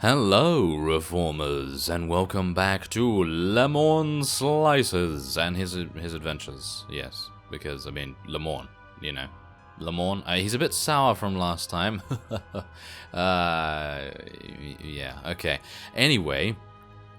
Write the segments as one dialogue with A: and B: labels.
A: Hello, Reformers, and welcome back to Lemon Slices and his adventures. Yes, because, I mean, Lemon, you know. Lemon, he's a bit sour from last time. Yeah, okay. Anyway,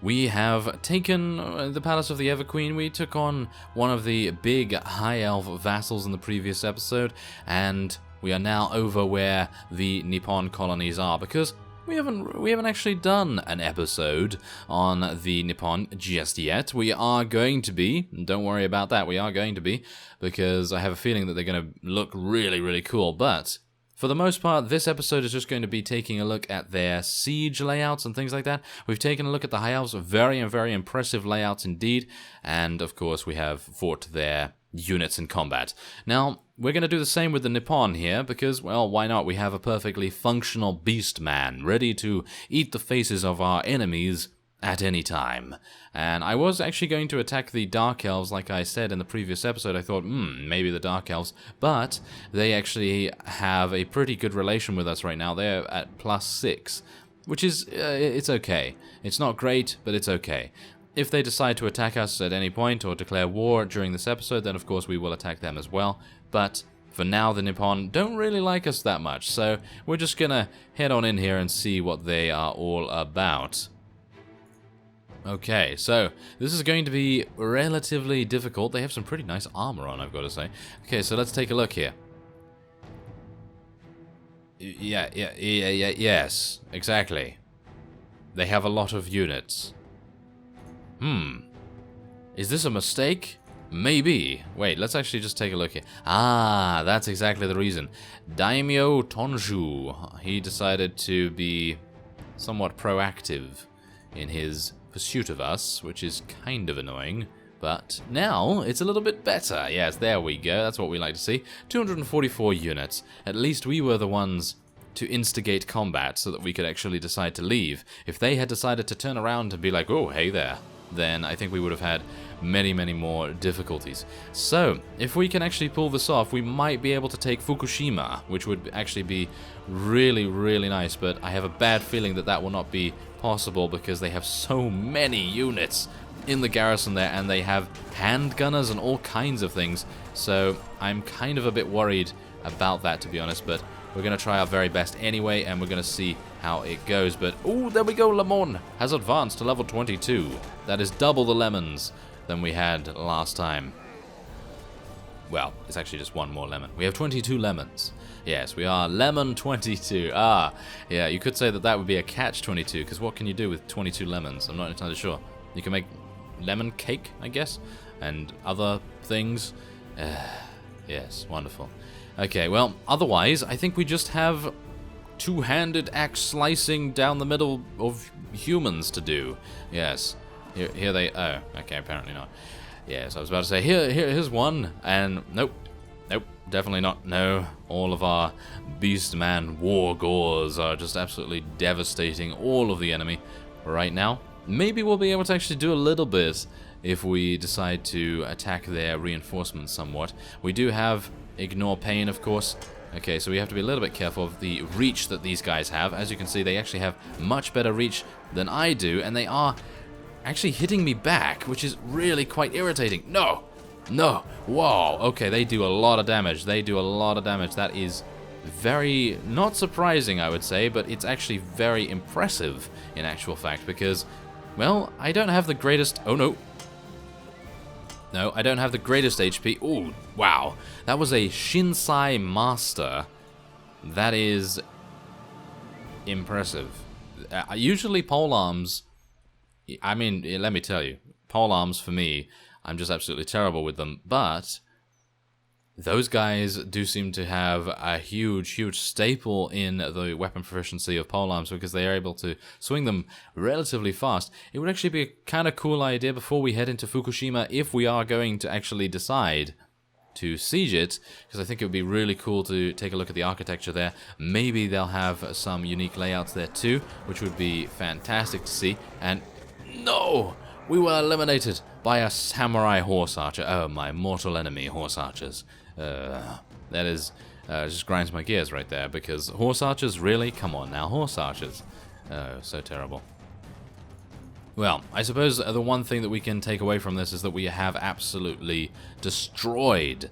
A: we have taken the Palace of the Everqueen. We took on one of the big High Elf vassals in the previous episode, and we are now over where the Nippon colonies are, because we haven't actually done an episode on the Nippon just yet. We are going to be, don't worry about that, we are going to be, because I have a feeling that they're going to look really, really cool. But for the most part, this episode is just going to be taking a look at their siege layouts and things like that. We've taken a look at the High Elves, very impressive layouts indeed, and of course we have fought their units in combat. Now, we're going to do the same with the Nippon here, because, well, why not? We have a perfectly functional Beastman, ready to eat the faces of our enemies at any time. And I was actually going to attack the Dark Elves, like I said in the previous episode. I thought, maybe the Dark Elves, but they actually have a pretty good relation with us right now. They're at +6, which is, it's okay. It's not great, but it's okay. If they decide to attack us at any point or declare war during this episode, then of course we will attack them as well. But for now, the Nippon don't really like us that much, so we're just gonna head on in here and see what they are all about. Okay, so this is going to be relatively difficult. They have some pretty nice armor on, I've got to say. Okay, so let's take a look here. Yes, exactly. They have a lot of units. Is this a mistake? Maybe. Wait, let's actually just take a look here. Ah, that's exactly the reason. Daimyo Tonju. He decided to be somewhat proactive in his pursuit of us, which is kind of annoying. But now, it's a little bit better. Yes, there we go. That's what we like to see. 244 units. At least we were the ones to instigate combat so that we could actually decide to leave. If they had decided to turn around and be like, oh, hey there, then I think we would have had many more difficulties. So, if we can actually pull this off, we might be able to take Fukushima, which would actually be really nice, but I have a bad feeling that that will not be possible because they have so many units in the garrison there, and they have handgunners and all kinds of things, so I'm kind of a bit worried about that, to be honest, but we're going to try our very best anyway, and we're going to see how it goes. But, oh, there we go, Lemon has advanced to level 22. That is double the lemons than we had last time. Well, it's actually just one more lemon. We have 22 lemons. Yes, we are lemon 22. Ah, yeah, you could say that that would be a catch 22, because what can you do with 22 lemons? I'm not entirely sure. You can make lemon cake, I guess, and other things. Yes, wonderful. Okay, well, otherwise, I think we just have two-handed axe slicing down the middle of humans to do. Yes. Here they... Oh, okay, apparently not. Yes, I was about to say, here's one, and nope, definitely not. No, all of our Beastman Wargors are just absolutely devastating all of the enemy right now. Maybe we'll be able to actually do a little bit if we decide to attack their reinforcements somewhat. We do have Ignore Pain, of course. Okay, so we have to be a little bit careful of the reach that these guys have. As you can see, they actually have much better reach than I do, and they are actually hitting me back, which is really quite irritating. No! Whoa! Okay, they do a lot of damage. That is very, not surprising, I would say, but it's actually very impressive in actual fact, because, well, I don't have the greatest... Oh, no. No, I don't have the greatest HP. Ooh, wow. That was a Shinsai Master. That is impressive. Usually polearms, I mean, let me tell you, polearms for me, I'm just absolutely terrible with them, but those guys do seem to have a huge staple in the weapon proficiency of polearms, because they are able to swing them relatively fast. It would actually be a kind of cool idea before we head into Fukushima, if we are going to actually decide to siege it, because I think it would be really cool to take a look at the architecture there. Maybe they'll have some unique layouts there too, which would be fantastic to see. And no! We were eliminated by a samurai horse archer. Oh, my mortal enemy, horse archers. That is just grinds my gears right there, because horse archers, really? Come on now, horse archers. Oh, so terrible. Well, I suppose the one thing that we can take away from this is that we have absolutely destroyed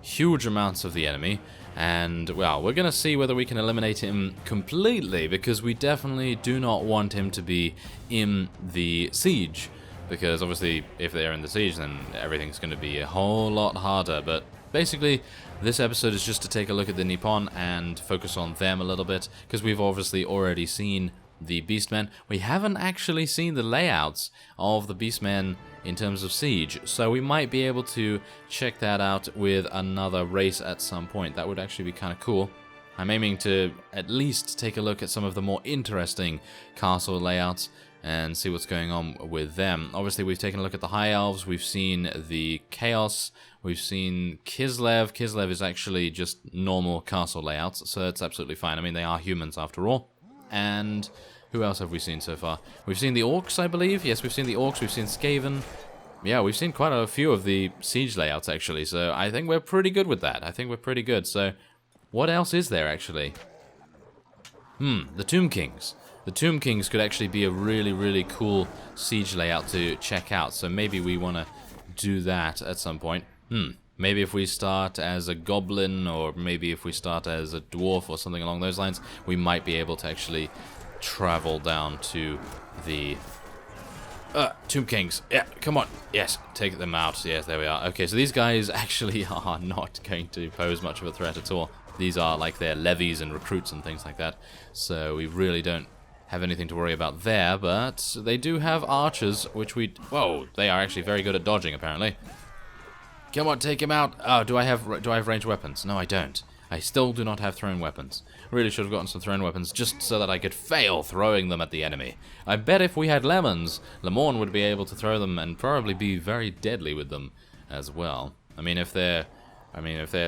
A: huge amounts of the enemy. And, well, we're going to see whether we can eliminate him completely, because we definitely do not want him to be in the siege. Because, obviously, if they're in the siege, then everything's going to be a whole lot harder. But, basically, this episode is just to take a look at the Nippon and focus on them a little bit, because we've obviously already seen the Beastmen. We haven't actually seen the layouts of the Beastmen in terms of siege, so we might be able to check that out with another race at some point. That would actually be kind of cool. I'm aiming to at least take a look at some of the more interesting castle layouts and see what's going on with them. Obviously, we've taken a look at the High Elves, we've seen the Chaos, we've seen Kislev. Kislev is actually just normal castle layouts, so that's absolutely fine. I mean, they are humans after all. And who else have we seen so far? We've seen the Orcs, I believe. Yes, we've seen the Orcs, we've seen Skaven. Yeah, we've seen quite a few of the siege layouts, actually, so I think we're pretty good with that. I think we're pretty good. So, what else is there, actually? The Tomb Kings. The Tomb Kings could actually be a really, really cool siege layout to check out, so maybe we want to do that at some point. Maybe if we start as a goblin, or maybe if we start as a dwarf or something along those lines, we might be able to actually travel down to the Tomb Kings. Yeah, come on. Yes, take them out. Yes, there we are. Okay, so these guys actually are not going to pose much of a threat at all. These are like their levies and recruits and things like that, so we really don't have anything to worry about there, but they do have archers, which we... Whoa, they are actually very good at dodging, apparently. Come on, take him out. Oh, do I have ranged weapons? No, I don't. I still do not have thrown weapons. Really should have gotten some thrown weapons just so that I could fail throwing them at the enemy. I bet if we had lemons, Lemorn would be able to throw them and probably be very deadly with them as well. I mean, if they're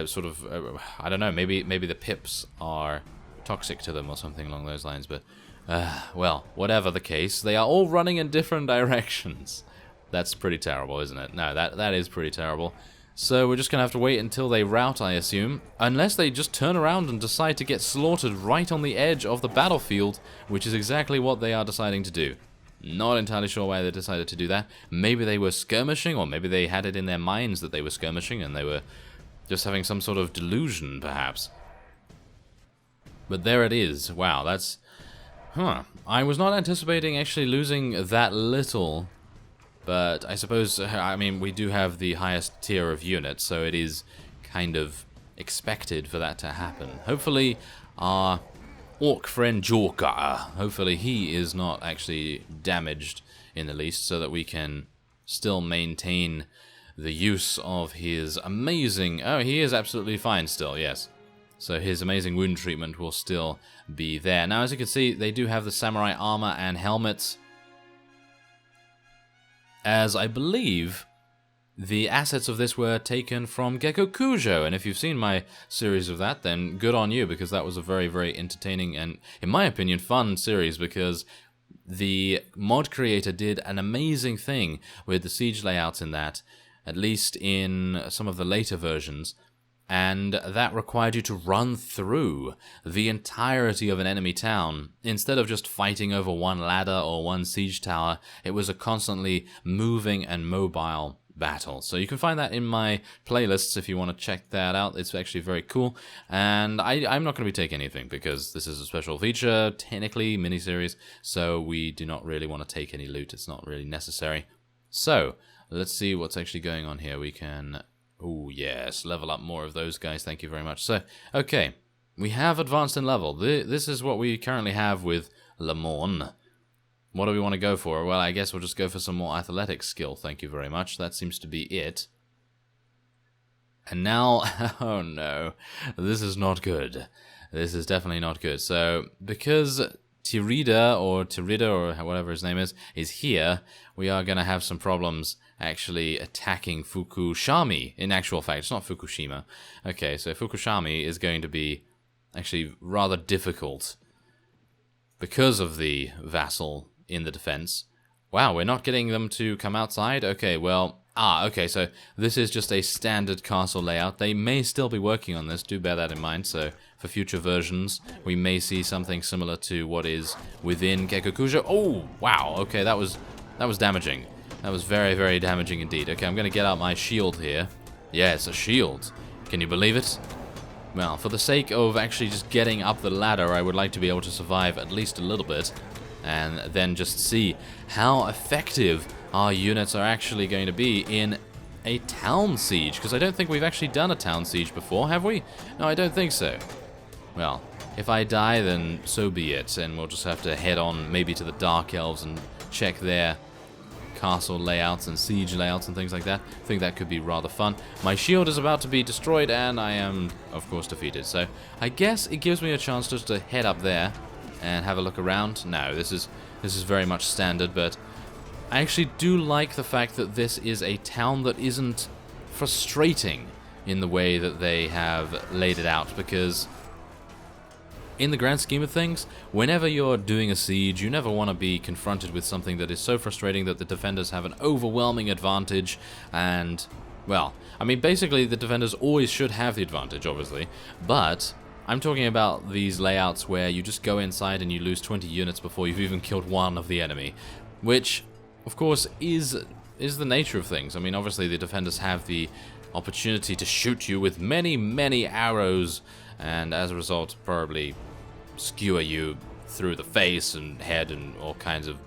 A: sort of, I don't know, maybe the pips are toxic to them or something along those lines, but, well, whatever the case, they are all running in different directions. That's pretty terrible, isn't it? No, that is pretty terrible. So we're just going to have to wait until they rout, I assume. Unless they just turn around and decide to get slaughtered right on the edge of the battlefield, which is exactly what they are deciding to do. Not entirely sure why they decided to do that. Maybe they were skirmishing, or maybe they had it in their minds that they were skirmishing and they were just having some sort of delusion, perhaps. But there it is. Wow, that's... I was not anticipating actually losing that little... But I suppose, I mean, we do have the highest tier of units, so it is kind of expected for that to happen. Hopefully, our orc friend Joker, hopefully he is not actually damaged in the least, so that we can still maintain the use of his amazing... Oh, he is absolutely fine still, yes. So his amazing wound treatment will still be there. Now, as you can see, they do have the samurai armor and helmets, as I believe the assets of this were taken from Gecko Kujo, and if you've seen my series of that, then good on you, because that was a very, very entertaining and, in my opinion, fun series, because the mod creator did an amazing thing with the siege layouts in that, at least in some of the later versions, and that required you to run through the entirety of an enemy town. Instead of just fighting over one ladder or one siege tower, it was a constantly moving and mobile battle. So you can find that in my playlists if you want to check that out. It's actually very cool. And I'm not going to be taking anything because this is a special feature, technically, miniseries, so we do not really want to take any loot. It's not really necessary. So, let's see what's actually going on here. We can... Oh, yes, level up more of those guys, thank you very much. So, okay, we have advanced in level. This is what we currently have with Lemorn. What do we want to go for? Well, I guess we'll just go for some more athletic skill, thank you very much. That seems to be it. And now, oh no, this is not good. This is definitely not good. So, because Tirida, or whatever his name is here, we are going to have some problems actually attacking Fukushima. In actual fact, it's not Fukushima. Okay, so Fukushima is going to be actually rather difficult because of the vassal in the defense. Wow, we're not getting them to come outside? Okay, well, Ah, okay, so this is just a standard castle layout. They may still be working on this, do bear that in mind, so for future versions, we may see something similar to what is within Gekkokujo. Oh, wow, okay, that was damaging. That was very, very damaging indeed. Okay, I'm gonna get out my shield here. Yes, a shield. Can you believe it? Well, for the sake of actually just getting up the ladder, I would like to be able to survive at least a little bit, and then just see how effective our units are actually going to be in a town siege, because I don't think we've actually done a town siege before, have we? No, I don't think so. Well, if I die, then so be it, and we'll just have to head on maybe to the Dark Elves and check their castle layouts and siege layouts and things like that. I think that could be rather fun. My shield is about to be destroyed, and I am, of course, defeated. So I guess it gives me a chance just to head up there and have a look around. No, this is very much standard, but I actually do like the fact that this is a town that isn't frustrating in the way that they have laid it out, because in the grand scheme of things, whenever you're doing a siege, you never want to be confronted with something that is so frustrating that the defenders have an overwhelming advantage, and, well, I mean, basically the defenders always should have the advantage, obviously, but I'm talking about these layouts where you just go inside and you lose 20 units before you've even killed one of the enemy, which, of course, is the nature of things. I mean, obviously the defenders have the opportunity to shoot you with many, many arrows, and as a result, probably skewer you through the face and head and all kinds of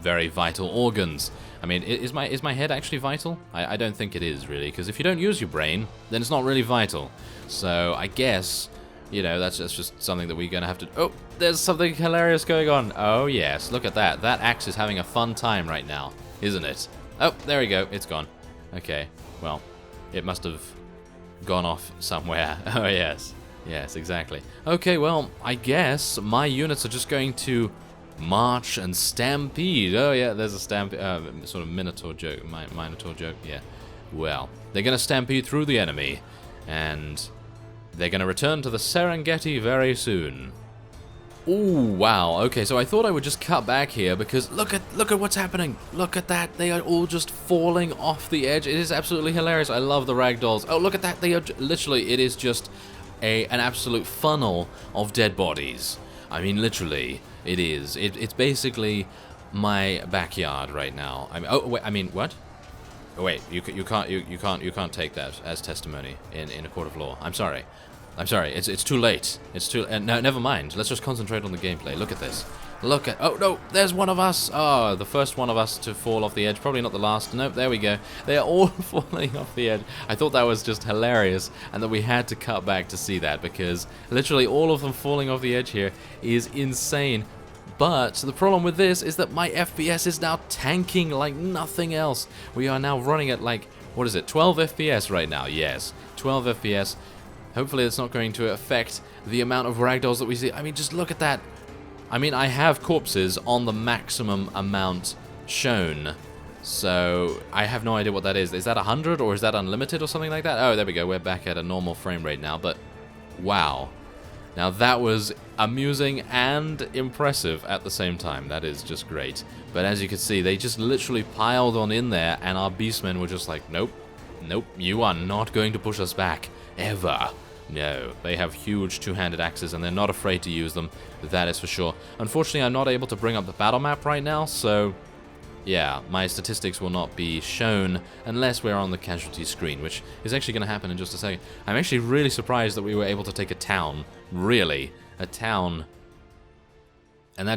A: very vital organs. I mean, is my head actually vital? I don't think it is, really, because if you don't use your brain, then it's not really vital. So I guess, you know, that's just something that we're going to have to... Oh, there's something hilarious going on. Oh, yes, look at that. That axe is having a fun time right now, isn't it? Oh, there we go. It's gone. Okay, well, it must have gone off somewhere. Oh, yes. Yes, exactly. Okay, well, I guess my units are just going to march and stampede. Oh, yeah, there's a stampede, sort of Minotaur joke, Minotaur joke, yeah. Well, they're going to stampede through the enemy, and they're going to return to the Serengeti very soon. Ooh, wow. Okay, so I thought I would just cut back here, because look at what's happening. Look at that. They are all just falling off the edge. It is absolutely hilarious. I love the ragdolls. Oh, look at that. They are literally, it is just an absolute funnel of dead bodies. I mean, literally, it is. It's basically my backyard right now. I mean, oh wait, I mean, what? Oh wait, you can't take that as testimony in a court of law. I'm sorry. It's too late. It's too. No, never mind. Let's just concentrate on the gameplay. Look at this. Look at... Oh, no, there's one of us. Oh, the first one of us to fall off the edge. Probably not the last. Nope, there we go. They are all falling off the edge. I thought that was just hilarious, and that we had to cut back to see that, because literally all of them falling off the edge here is insane. But the problem with this is that my FPS is now tanking like nothing else. We are now running at, like, what is it, 12 FPS right now? Yes, 12 FPS. Hopefully it's not going to affect the amount of ragdolls that we see. I mean, just look at that. I mean, I have corpses on the maximum amount shown, so I have no idea what that is. Is that 100 or is that unlimited or something like that? Oh, there we go. We're back at a normal frame rate now, but wow. Now that was amusing and impressive at the same time. That is just great. But as you can see, they just literally piled on in there, and our Beastmen were just like, nope, nope, you are not going to push us back, ever. No, they have huge two-handed axes, and they're not afraid to use them, that is for sure. Unfortunately, I'm not able to bring up the battle map right now, so yeah, my statistics will not be shown unless we're on the casualty screen, which is actually going to happen in just a second. I'm actually really surprised that we were able to take a town. Really, a town. And that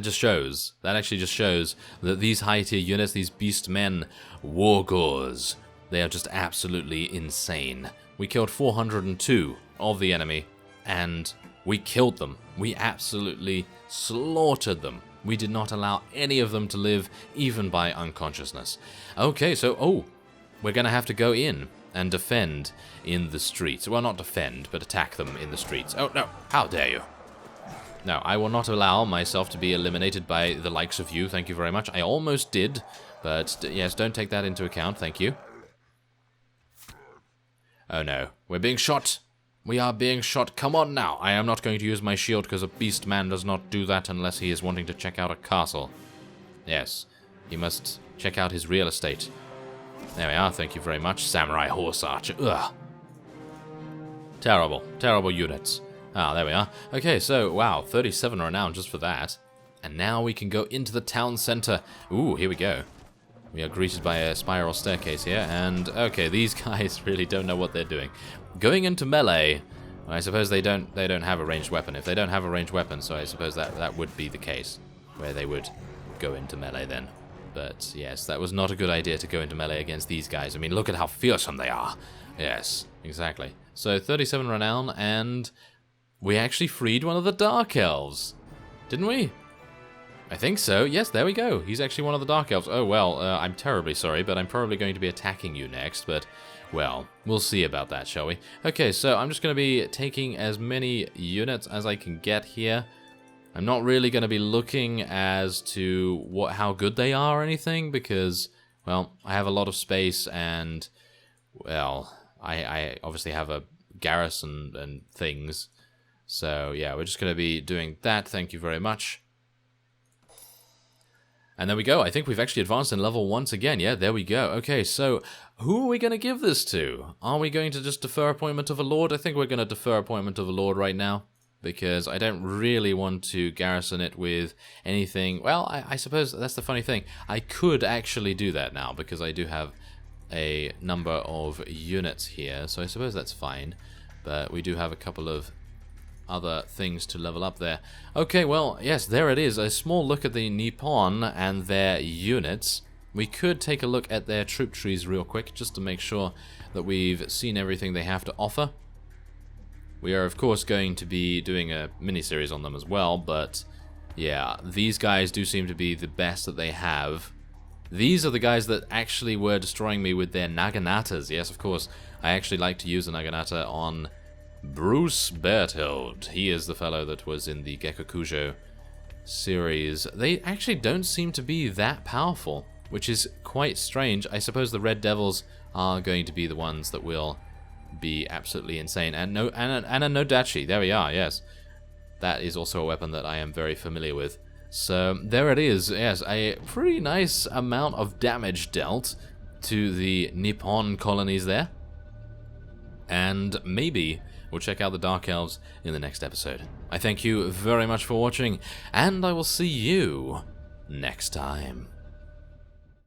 A: actually just shows that these high-tier units, these Beastmen, Wargors, they are just absolutely insane. We killed 402 of the enemy, and we killed them. We absolutely slaughtered them. We did not allow any of them to live, even by unconsciousness. Okay, so, oh, we're going to have to go in and defend in the streets. Well, not defend, but attack them in the streets. Oh, no, how dare you? No, I will not allow myself to be eliminated by the likes of you, thank you very much. I almost did, but yes, don't take that into account, thank you. Oh no, we're being shot. We are being shot. Come on now. I am not going to use my shield because a Beastman does not do that unless he is wanting to check out a castle. Yes, he must check out his real estate. There we are, thank you very much. Samurai Horse Archer. Ugh. Terrible. Terrible units. Ah, there we are. Okay, so, wow, 37 renown just for that. And now we can go into the town center. Ooh, here we go. We are greeted by a spiral staircase here, and, okay, these guys really don't know what they're doing. Going into melee, I suppose they don't have a ranged weapon. If they don't have a ranged weapon, so I suppose that would be the case, where they would go into melee then. But, yes, that was not a good idea to go into melee against these guys. I mean, look at how fearsome they are. Yes, exactly. So, 37 renown, and we actually freed one of the Dark Elves. Didn't we? I think so. Yes, there we go. He's actually one of the Dark Elves. Oh, well, I'm terribly sorry, but I'm probably going to be attacking you next, but, well, we'll see about that, shall we? Okay, so I'm just going to be taking as many units as I can get here. I'm not really going to be looking as to how good they are or anything, because, well, I have a lot of space, and, well, I obviously have a garrison and things. So, yeah, we're just going to be doing that. Thank you very much. And there we go. I think we've actually advanced in level once again. Yeah, there we go. Okay, so who are we going to give this to? Are we going to just defer appointment of a lord? I think we're going to defer appointment of a lord right now, because I don't really want to garrison it with anything. Well, I suppose that's the funny thing. I could actually do that now, because I do have a number of units here, so I suppose that's fine. But we do have a couple of other things to level up there. Okay, well, yes, there it is. A small look at the Nippon and their units. We could take a look at their troop trees real quick, just to make sure that we've seen everything they have to offer. We are, of course, going to be doing a mini-series on them as well, but yeah, these guys do seem to be the best that they have. These are the guys that actually were destroying me with their Naganatas. Yes, of course, I actually like to use a Naganata on Bruce Berthold. He is the fellow that was in the Gekkokujo series. They actually don't seem to be that powerful, which is quite strange. I suppose the Red Devils are going to be the ones that will be absolutely insane. And a Nodachi. There we are, yes. That is also a weapon that I am very familiar with. So, there it is. Yes, a pretty nice amount of damage dealt to the Nippon colonies there. And maybe we'll check out the Dark Elves in the next episode. I thank you very much for watching, and I will see you next time.